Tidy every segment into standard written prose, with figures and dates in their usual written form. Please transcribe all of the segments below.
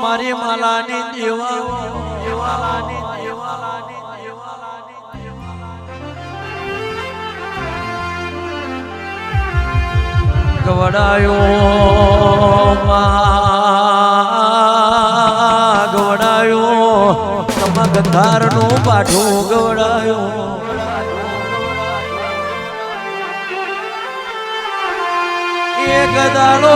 મારી માલાની દેવા ગવડાયો ગવડાયો તમા ગંધારનું પાઠું ગવડાયો એક દાડો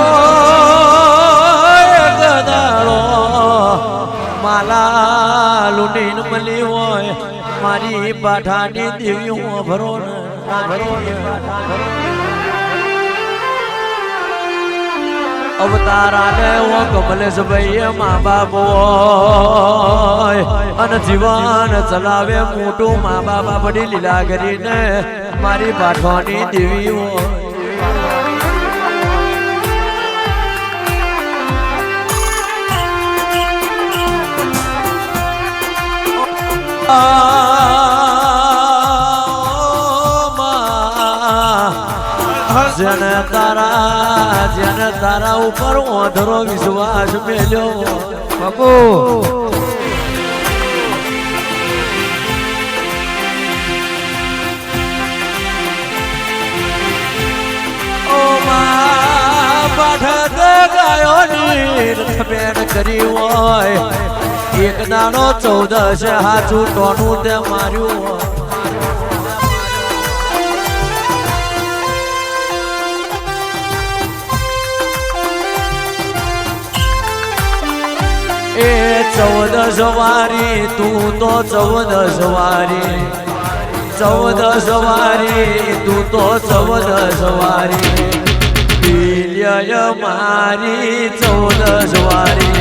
માલા લૂંટીને મળી હોય મારી પાઠાની દેવી હું ભરો ને અવતારા ને હું કમલેશ ભાઈ મા બાપ હોય અને જીવન ચલાવે મોટું મા બાપા બડી લીલા કરીને મારી પાઠવાની દેવી હોય જેને તારા ઉપર ઓધરો વિશ્વાસ મેલ્યો બાપુ ઓ પાઠ ગાયો ની બેન કરી હોય એક દાડો 14 હાચું ટોનું તે માર્યું એ 14 સવારી તું તો 14 સવારી 14 સવારી તું તો 14 સવારી પીલ્ય મારી 14 સવારી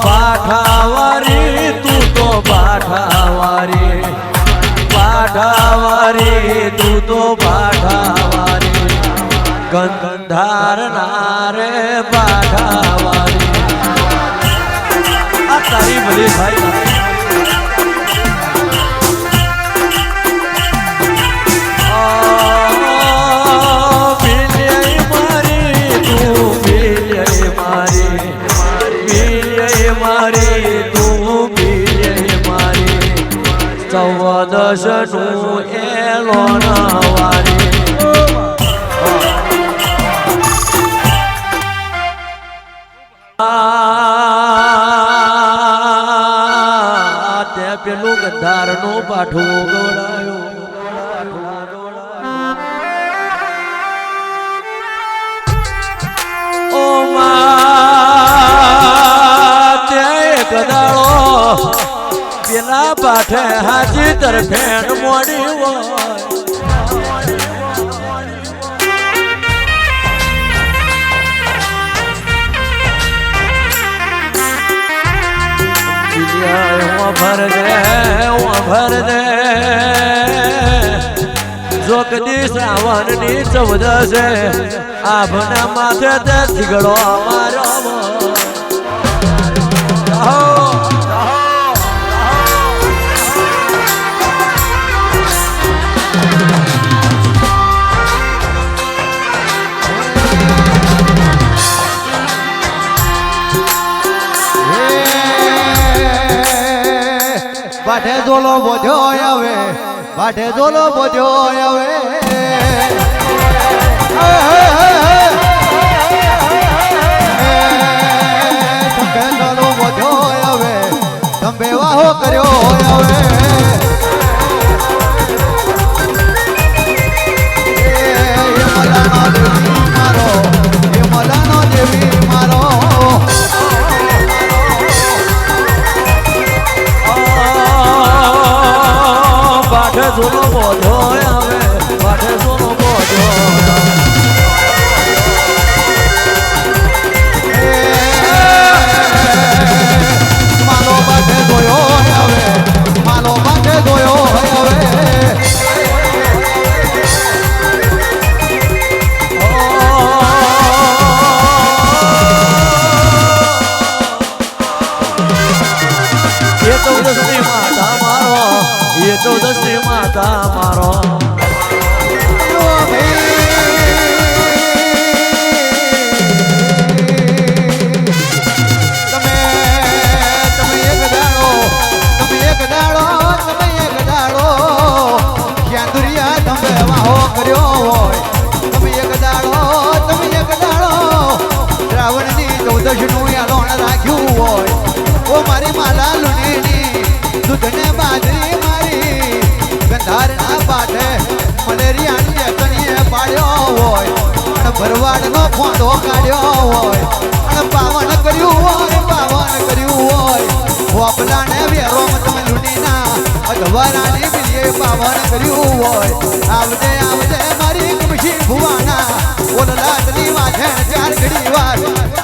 પાઠાવારી તું તો પાઠાવારી પાઠાવારી તું તો પાઠાવારી ગંધાર નારે પાઠાવારી આ તારી બધી ભાઈ દશનું એલો નવારી તે પેલું ગંધારનું પાઠું ગવડાયું ઓ મા તે ગદાળો પેલા પાઠે હાજી તરફેણ મોડી હોય ભર દે જો કદી શ્રાવણની 14 છે આભના માથે તે થીગડો મારો વાઠે ઝોલો બોધ્યો આવે વાઠે ઝોલો બોધ્યો આવે ઝોલો બોધ્યો આવે તંબે વાહો કર્યો આવે મલાનો દેવી મારો પાઠ ઝોલો બોધો આવે 14નું યાલોણ રાખ્યું હોય ઓ મારી માલા લુણીની દૂધને બાજરી મારી ગંધારના પાઠે મલેરિયાની એકણીએ પાડ્યો હોય અને ભરવાડનો ફોંદો કાઢ્યો હોય અને પાવન કર્યું હોય હોપલાને વેરોમ તમે લુણીના અધવારાની બિલીએ પાવન કર્યું હોય આવજે આવજે મારી કમશી ભુવાના ઓલલાટની વાંચે ચાર ઘડી વાર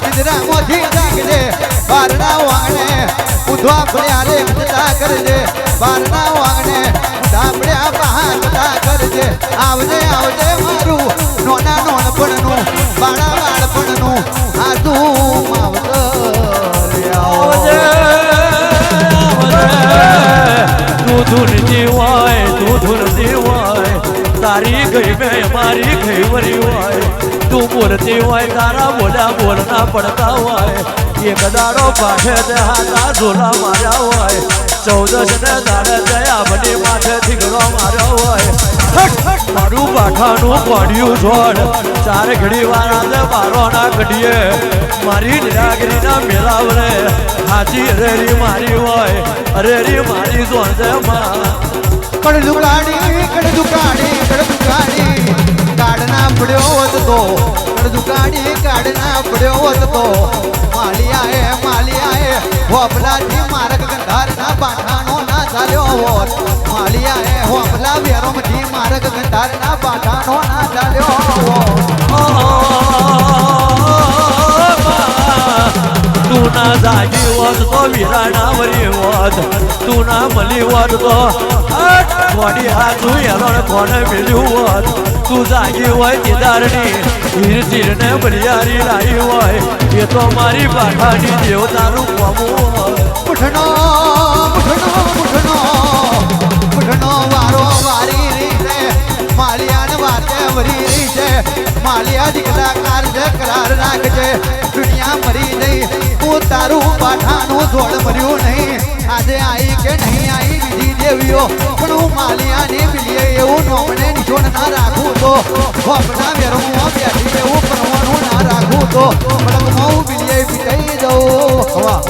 ઇન્દ્રામાંથી જાગજે બારના વાંગણે ઉધવા પડ્યા રે કદા કરજે બારના વાંગણે ઉધા પડ્યા બહાર કરજે આવજે આવજે મારું નોના નોનપણનું બાળા બાળપણનું આ તું માવતર આવજે તું ધૂનતી હોય તારી ગઈ મેં મારી ગઈ વરી હોય તું બોલતી હોય તારા બોલના પડતા હોય એક દાડો પાઠે તે હાથા ઝોલા માર્યા હોય 14 ને દાડે જયા બની માથે થીગડો માર્યો હોય મારું પાઠાનું પાડ્યું છોડ ચાર ઘડી વાર આજે બારોના ઘડીએ મારી નિરાગરીના મેળાવરે હાજી અરેરી મારી હોય અરેરી મારી જોડે માં કડ દુકાડી કાઢના પડ્યો હોત તો કડ દુકાડી કાઢના પડ્યો હોત તો માલિયાએ હોપલાથી મારક ગંધારના પાઠાનો ના ચાલ્યો હોત માલિયાએ હોપલા વેરોમથી મારક ગંધારના પાઠાનો ના ચાલ્યો તું ના જાગી હોત તો વીરાના વરી હોત તું ના મળી હોત તો થોડી હાથું એલોણ કોને મેળ્યું હોત તું જાગી હોય કેદારની હીર ચીરને બલિયારી લાવી હોય એ તો મારી પાઠાની દેવતાનું કોમું હોય મુઠનો વારો વારી રહી છે માલિયાને વાતે વરી રહી છે માલિયા દીકરા કારજે કરાર રાખજે દુનિયા મરી નહીં હું તારું પાઠાનું જોડ મર્યું નહીં આજે આવી કે નહીં આવી બીજી દેવીઓ પણ હું માલિયાની મિલીએ એવું નોમને નિશોન ના રાખું તો હોપના વેરમાં બેઠી એવું કરવાનું ના રાખું તો પણ હું મિલીએ પીટાઈ દઉં હવા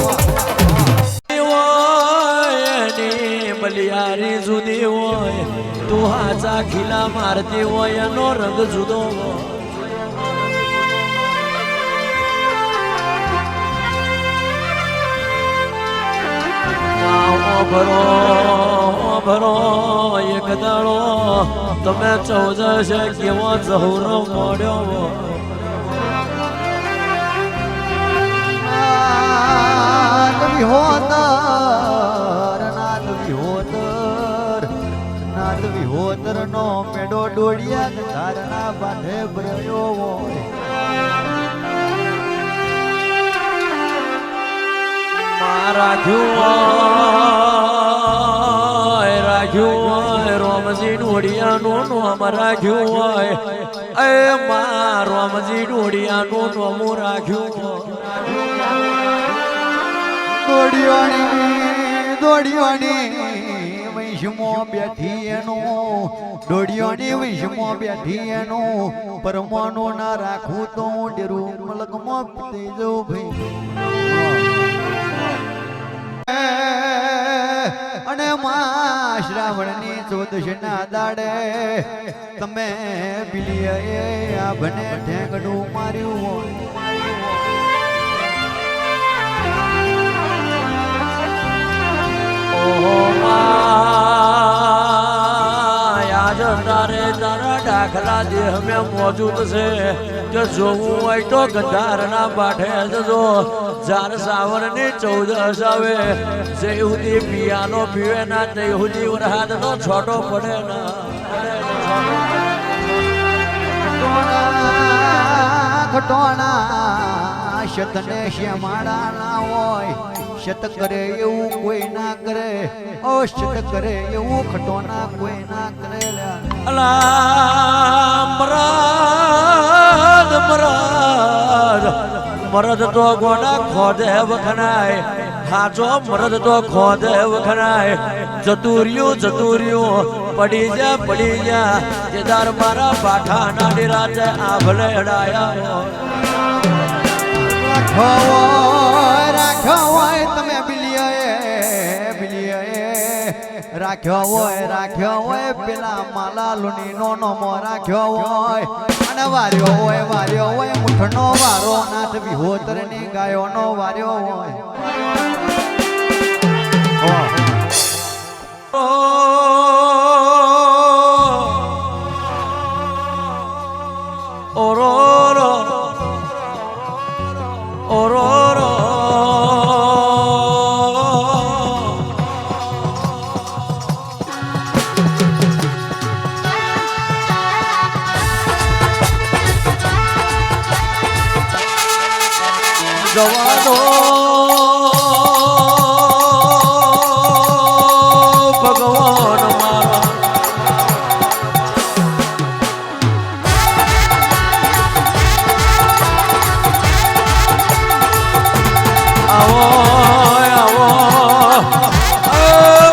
બલિયારી જુદી હોય તું હાચા ખીલા મારતી હોય એનો રંગ જુદો હોય ભરો એક દાડો તમે 14 કેવો જહુરો મોડ્યો નાદ વિહોતર નો મેડો ડોડિયા ધારના બાંધે ભર્યો હોય રાખ્યું હોય રોમજી ડોડિયાનું નોમ રાખ્યું હોય એ મા રોમજી ડોડિયાનું નોમું રાખ્યું દોડિયોની વૈષમો બેઠી એનું દોડિયોની વૈષમો બેઠી એનું પરમાનું ના રાખું તો હું ડેરું મલકમાં પીતી જઉં ભાઈ અને માં શ્રાવણની 14 ના દાડે તમે બિલીએ આ ભને ઠેંગડું માર્યું હોય તારે તારા દાખલા દેહ મેં મોજૂદ છે કે જોવું હોય તો ગંધારના પાઠે જજો જાર સાવરની 14 આવે જે સુધી પિયાનો પીવે ના તે સુધી વરહાદનો છોટો પડે ના ખટોણા શતને શ્યામાળા ના હોય શત કરે એવું કોઈ ના કરે અશત કરે એવું ખટોના કોઈ ના કરે મરદ તો ગોડા ખોદે વખણાય હાચો મરદ તો ખોદે વખણાય જતુર્યું પડી જા કેદાર મારા પાઠા ના ડેરા છે આભલે અડાયા રાખ્યો હોય તમે રાખ્યો હોય પેલા માલા લુની નો નોમો રાખ્યો હોય અને વાર્યો હોય મુઠનો વારો નાથ વિહોતર ની ગાયો નો વાર્યો હોય જવાનો ભગવાન મારા આવો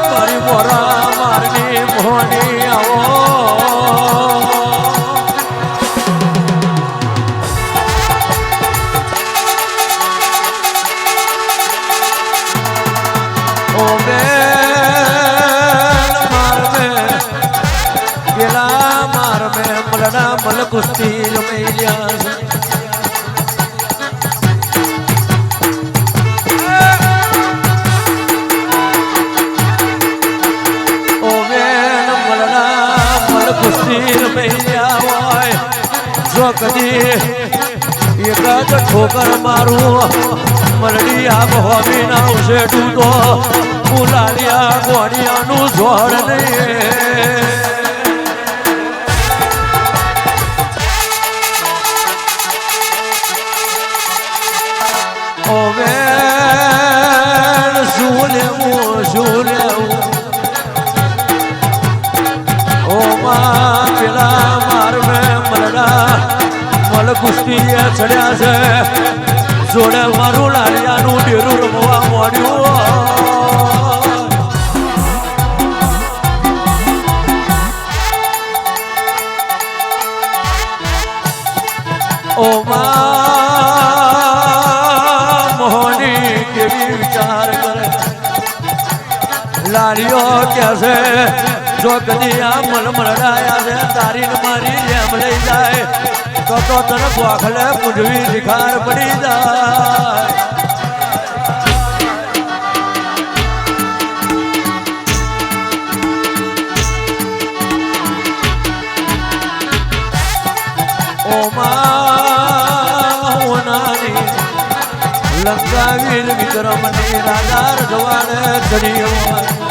મારી મોરા મારની મોહની આવો મલ કુસ્તી રમૈયા ઓ વેણ મલના મલ કુસ્તી રમૈયા હોય જો કદી એક જ ઠોકર મારું મલડી આબ હોવી ના ઉછેટું તો ફૂલાલિયા ગોળિયાનું જોડ નહીં શું લેવું ઓ માં પેલા માર મેં મલડા મલ કુસ્તીએ ચડ્યા છે જોડે મારું લાલિયાનું ડેરું રમવા મળ્યું ઓ માં મોહની કેવી વિચાર કરે લારીઓ કે છે જો કદી આ મલમલડાયા છે તારી ને મારી જેમ લઈ જાય તો તને ગોખલે પૂજવી શિખાર પડી જાય ઓ નાની લંકાવીર વિક્રમની રાજા રજવાડે ચડી હોય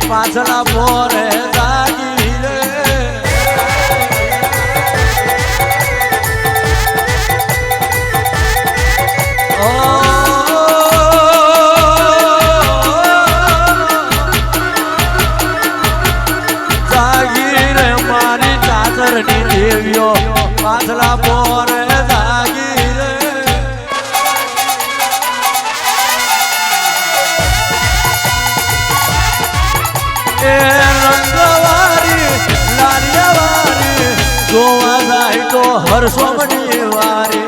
પાછલા પોરે જાગી રે ઓ જાગી રે મારી ચાદરની દેવીઓ પાછલા પોરે જાગી રે એ રંગવારી લાલિયાવારી જોવા જાય તો હરસોમની વારી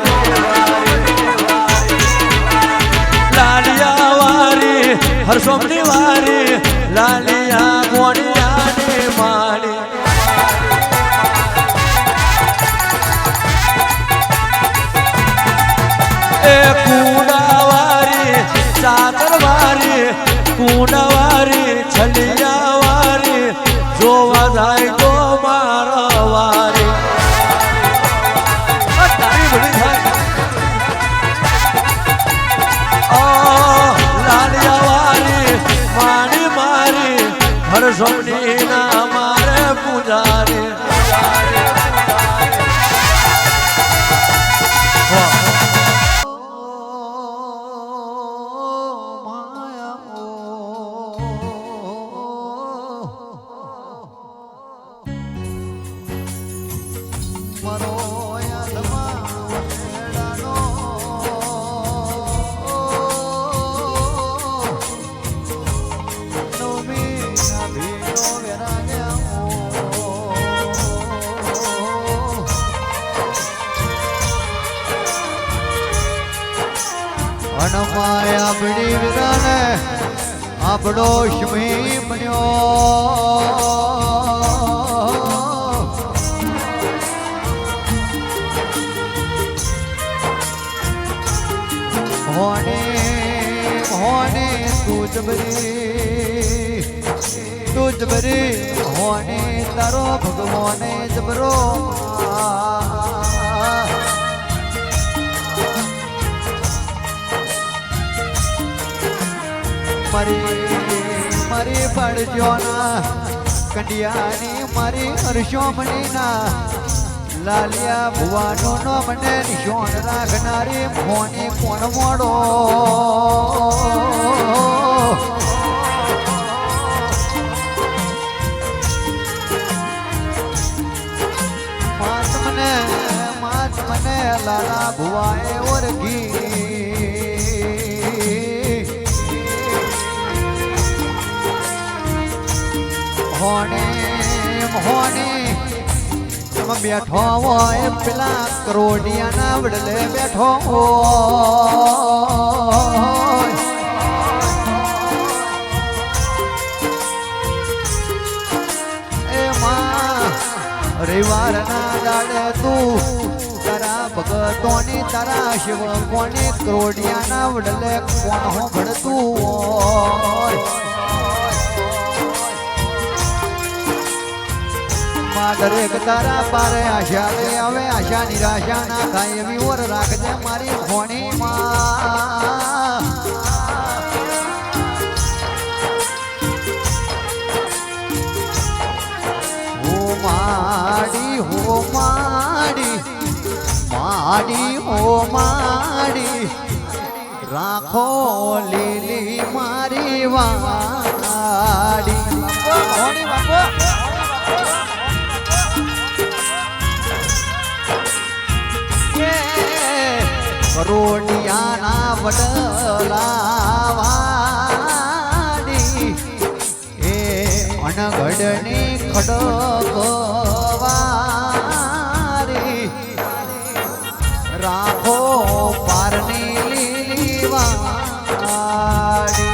લાલિયાવારી હરસોમની વારી લાલિયા ગોળિયાની માળી એ કુડાવારી ચાદરવારી કુડાવારી છલિયાવારી જોવા જાય તો મારા વારી તારી ભલી થાય લાલિયાવારી મારી મારી હરસોમની ના મારે પૂજારી અનમાયા બડી વિરાને આપણો શમી બન્યો હોને હોને તુજ બરી હોને તારો ભગવાને જબરો મારી પડજોના કંડિયાની મારી હર્ષોમણીના લાલિયા ભુવાનો નો મને નિશોન રાખનારી મોની કોણ મોડો માત મને લાલા ભુવાએ ઓળખી હોને તમે બેઠો હોય પેલા કરોડિયાના વડલે બેઠો હોય એમાં રવિવારના દાડે તું તારા ભગતોની તારા શિવ કોની કરોડિયાના વડલે કોણ હો ભળતું હોય દરેક તારા પારે આશા લે હવે આશા નિરાશા ના થાય એવી ઓર રાખજે મારી ભોણી માં માડી રાખો લીલી મારી વાડી ભોણી બાપો કરોડિયાના વડલા વાડી એ અણઘડની ખડકવારી રાખો પારની લીલી વાડી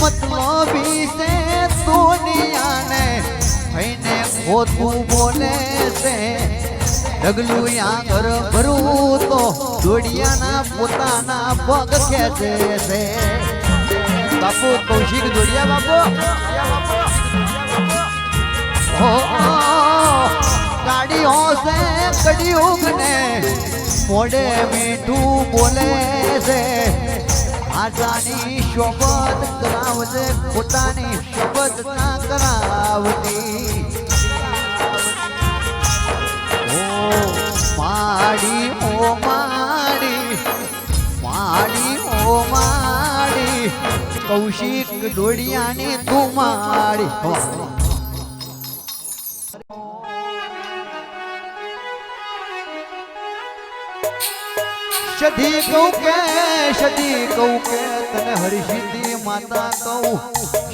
मतलबी से दुनिया ने भईने खोटू बोले से डगलू आंगर भरू तो जोड़िया ना पोताना पग खेचे से बापू कौशिक जोड़िया बापू हो गाड़ियों से कड़ियों ने मोड़े मीठू बोले से आजानी शोभत करावजे પોતાની શોભત ના કરાવતી માડી કૌશિક દોડિયાની તું માડી સધી કહું કે તને હરિસિદ્ધિ માતા કહું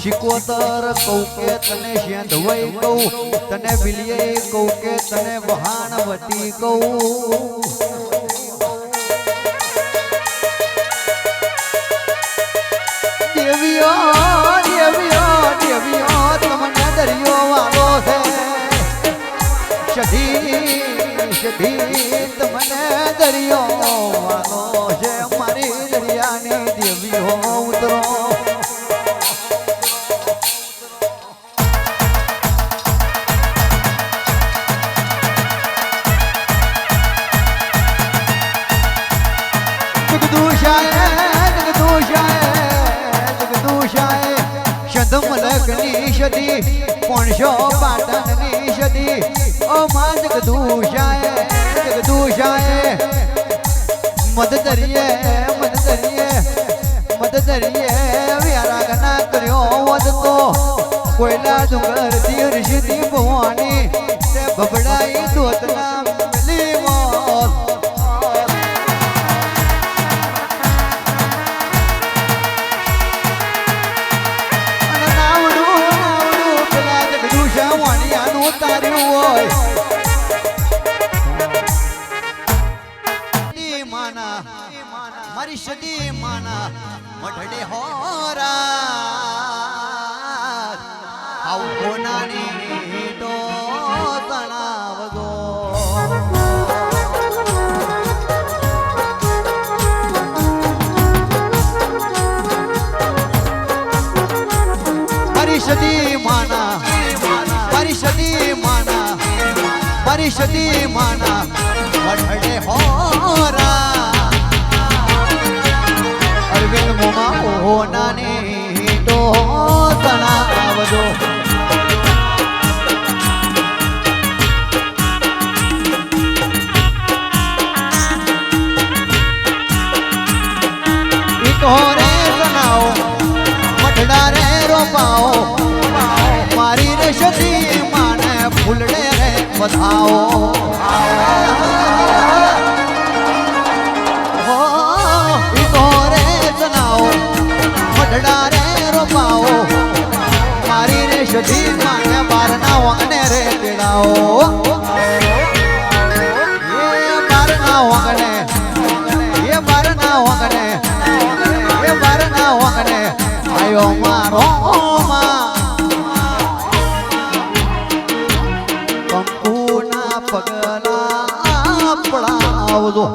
શિકોતર કહું કે તને શેંધવઈ કહું તને બિલિયે કહું કે તને વહાણવતી કહું દેવીઓ તમને દરિયો વાળો છે સધી તમને દરિયો વાળો છે મારી દરિયાની દેવીઓ ઉતરો શંધમલકની સદી 500 પાટણની સદી ઓ માં જગદુશાએ મદદરીએ વ્યારાગના કર્યો વધતો કોયલા ડુંગર થી ઋષિથી ભવાની તે બબડાઈ દોતના મિલી મોત નાવડી ઉતાર્યું હોય સતી માના મારી સતી માના મઢડે હોરા આવ કોનાની તો તણાવજો મારી સતી માના મારી સતી માના મારી સતી માના મઢડે હોરા અરવિંદ મોમાં ઓનાની તો તણાવજો ઈટોરે બનાવો મઢડા રે રોપાઓ મારી રે સતી માને ફૂલડે રે વધાવો ઈટોરે બનાવો મઢડા રે રોપાઓ મારી રે સતી માને બારના વાંગને રે તેડાવો એ બારના વાંગને એ બારના વાંગને એ બારના વાંગને આયો મારો કંકુના પગલા પડાવજો